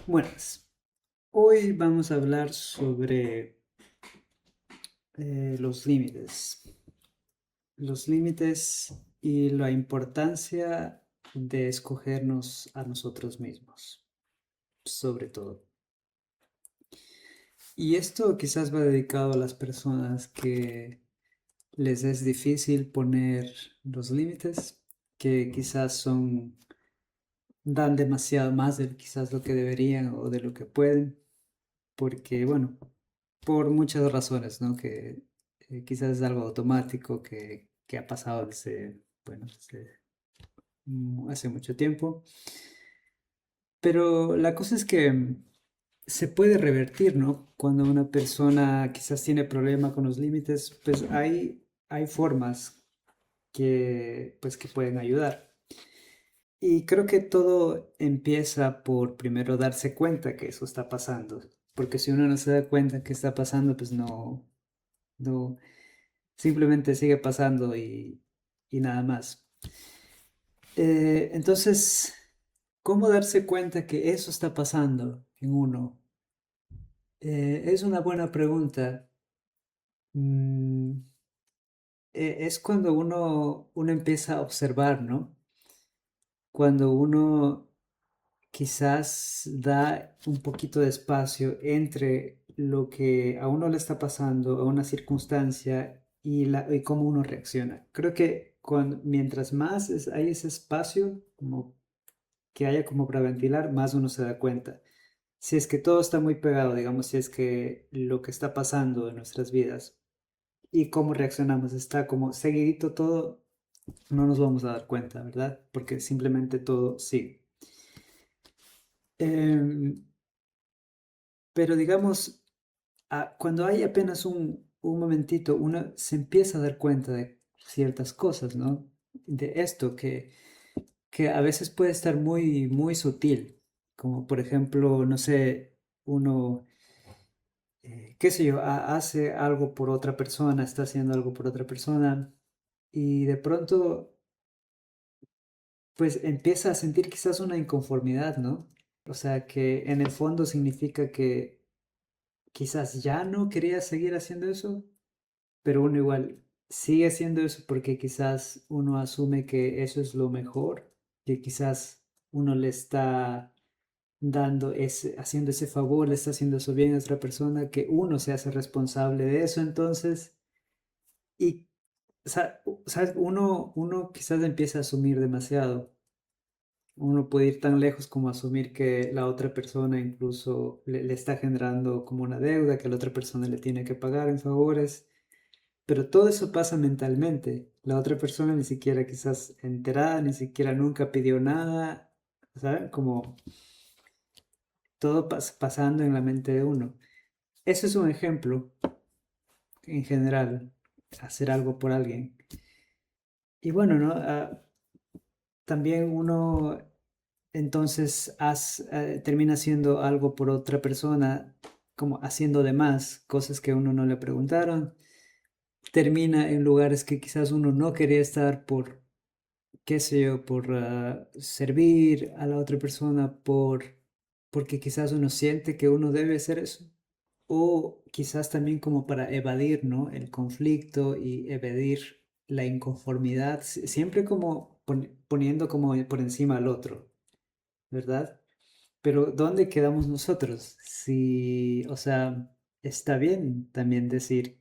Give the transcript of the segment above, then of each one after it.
Buenas. Hoy vamos a hablar sobre los límites. Los límites y la importancia de escogernos a nosotros mismos, sobre todo. Y esto quizás va dedicado a las personas que les es difícil poner los límites, que quizás dan demasiado más de quizás lo que deberían o de lo que pueden, porque bueno, por muchas razones, ¿no? Que quizás es algo automático que ha pasado bueno, hace mucho tiempo. Pero la cosa es que se puede revertir, ¿no? Cuando una persona quizás tiene problema con los límites, pues hay formas que pueden ayudar. Y creo que todo empieza por primero darse cuenta que eso está pasando. Porque si uno no se da cuenta que está pasando, pues no, simplemente sigue pasando y nada más. Entonces, ¿cómo darse cuenta que eso está pasando en uno? Es una buena pregunta. Mm, es cuando uno empieza a observar, ¿no? Cuando uno quizás da un poquito de espacio entre lo que a uno le está pasando, a una circunstancia y cómo uno reacciona. Creo que mientras más hay ese espacio, como que haya como para ventilar, más uno se da cuenta. Si es que todo está muy pegado, digamos, si es que lo que está pasando en nuestras vidas y cómo reaccionamos está como seguidito todo, no nos vamos a dar cuenta, ¿verdad? Porque simplemente todo sigue. Em, pero digamos, cuando hay apenas un momentito, uno se empieza a dar cuenta de ciertas cosas, ¿no? De esto que a veces puede estar muy, muy sutil, como por ejemplo, no sé, uno, qué sé yo, hace algo por otra persona, está haciendo algo por otra persona y de pronto, pues empieza a sentir quizás una inconformidad, ¿no? O sea, que en el fondo significa que quizás ya no quería seguir haciendo eso, pero uno igual sigue haciendo eso porque quizás uno asume que eso es lo mejor, que quizás uno le está haciendo ese favor, le está haciendo eso bien a otra persona, que uno se hace responsable de eso entonces, y, ¿sabes? Uno quizás empieza a asumir demasiado. Uno puede ir tan lejos como asumir que la otra persona incluso le está generando como una deuda, que la otra persona le tiene que pagar en favores. Pero todo eso pasa mentalmente. La otra persona ni siquiera quizás enterada, ni siquiera nunca pidió nada, ¿saben? Como todo pasando en la mente de uno. Eso es un ejemplo en general, hacer algo por alguien. Y bueno, ¿no? También uno entonces termina haciendo algo por otra persona, como haciendo de más, cosas que a uno no le preguntaron. Termina en lugares que quizás uno no quería estar por qué sé yo, por servir a la otra persona, porque quizás uno siente que uno debe hacer eso. O quizás también como para evadir, ¿no? El conflicto y evadir la inconformidad, siempre como poniendo como por encima al otro, ¿verdad? Pero ¿dónde quedamos nosotros? Si, o sea, está bien también decir,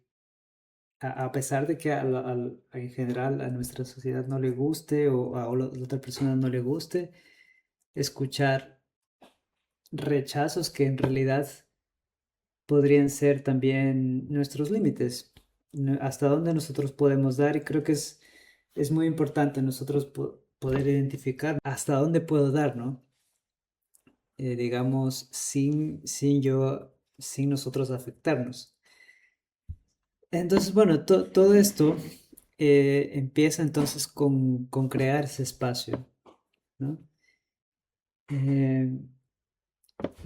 a pesar de que en general a nuestra sociedad no le guste o a la otra persona no le guste, escuchar rechazos que en realidad podrían ser también nuestros límites, hasta dónde nosotros podemos dar y creo que es muy importante nosotros poder identificar hasta dónde puedo dar, ¿no? Digamos, sin nosotros afectarnos. Entonces, bueno, todo esto empieza entonces con crear ese espacio, ¿no? Eh,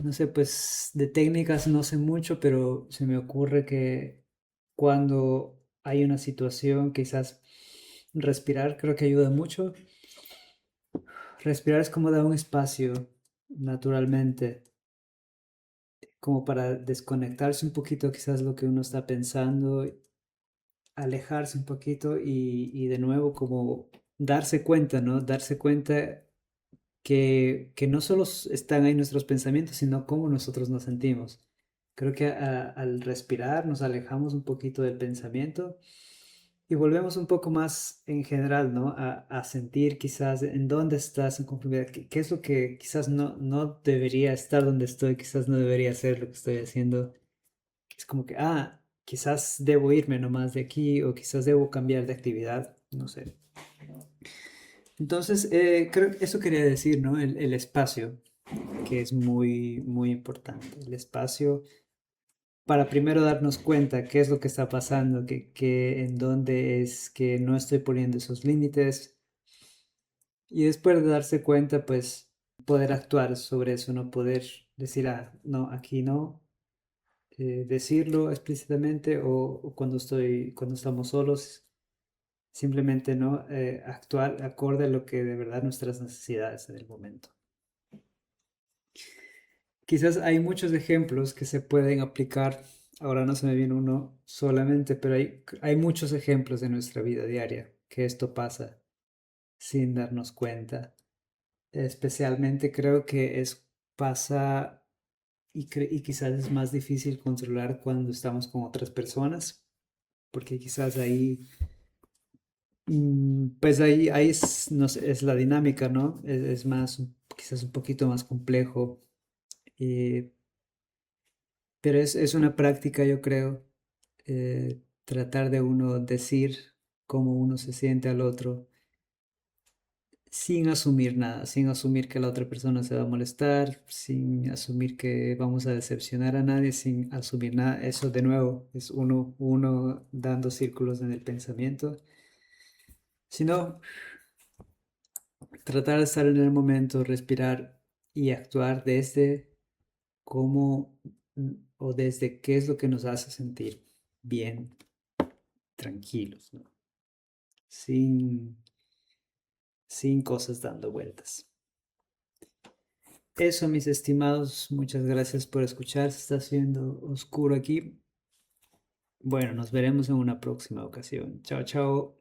no sé, pues de técnicas no sé mucho, pero se me ocurre que cuando hay una situación, quizás respirar creo que ayuda mucho. Respirar es como dar un espacio naturalmente. como para desconectarse un poquito quizás lo que uno está pensando, alejarse un poquito y de nuevo como darse cuenta, ¿no? Darse cuenta que no solo están ahí nuestros pensamientos, sino cómo nosotros nos sentimos. Creo que al respirar nos alejamos un poquito del pensamiento y volvemos un poco más en general, ¿no? A sentir quizás en dónde estás en conformidad, qué es lo que quizás no debería estar donde estoy, quizás no debería hacer lo que estoy haciendo. Es como que, quizás debo irme nomás de aquí o quizás debo cambiar de actividad, no sé. Entonces, creo que eso quería decir, ¿no? El espacio, que es muy, muy importante. El espacio para primero darnos cuenta qué es lo que está pasando, en dónde es que no estoy poniendo esos límites y después de darse cuenta, pues poder actuar sobre eso, no poder decir, no, aquí no, decirlo explícitamente o cuando estamos solos, simplemente no actuar acorde a lo que de verdad nuestras necesidades en el momento. Quizás hay muchos ejemplos que se pueden aplicar. Ahora no se me viene uno solamente, pero hay muchos ejemplos de nuestra vida diaria que esto pasa sin darnos cuenta. Especialmente creo que pasa y quizás es más difícil controlar cuando estamos con otras personas, porque quizás ahí, pues ahí es, no sé, es la dinámica, ¿no? Es más, quizás un poquito más complejo. eh, Pero es una práctica, yo creo, tratar de uno decir cómo uno se siente al otro sin asumir nada, sin asumir que la otra persona se va a molestar, sin asumir que vamos a decepcionar a nadie, sin asumir nada. Eso de nuevo es uno dando círculos en el pensamiento, sino tratar de estar en el momento, respirar y actuar desde cómo o desde qué es lo que nos hace sentir bien, tranquilos, ¿no? Sin, sin cosas dando vueltas. Eso, mis estimados, muchas gracias por escuchar. Se está haciendo oscuro aquí. Bueno, nos veremos en una próxima ocasión. Chao, chao.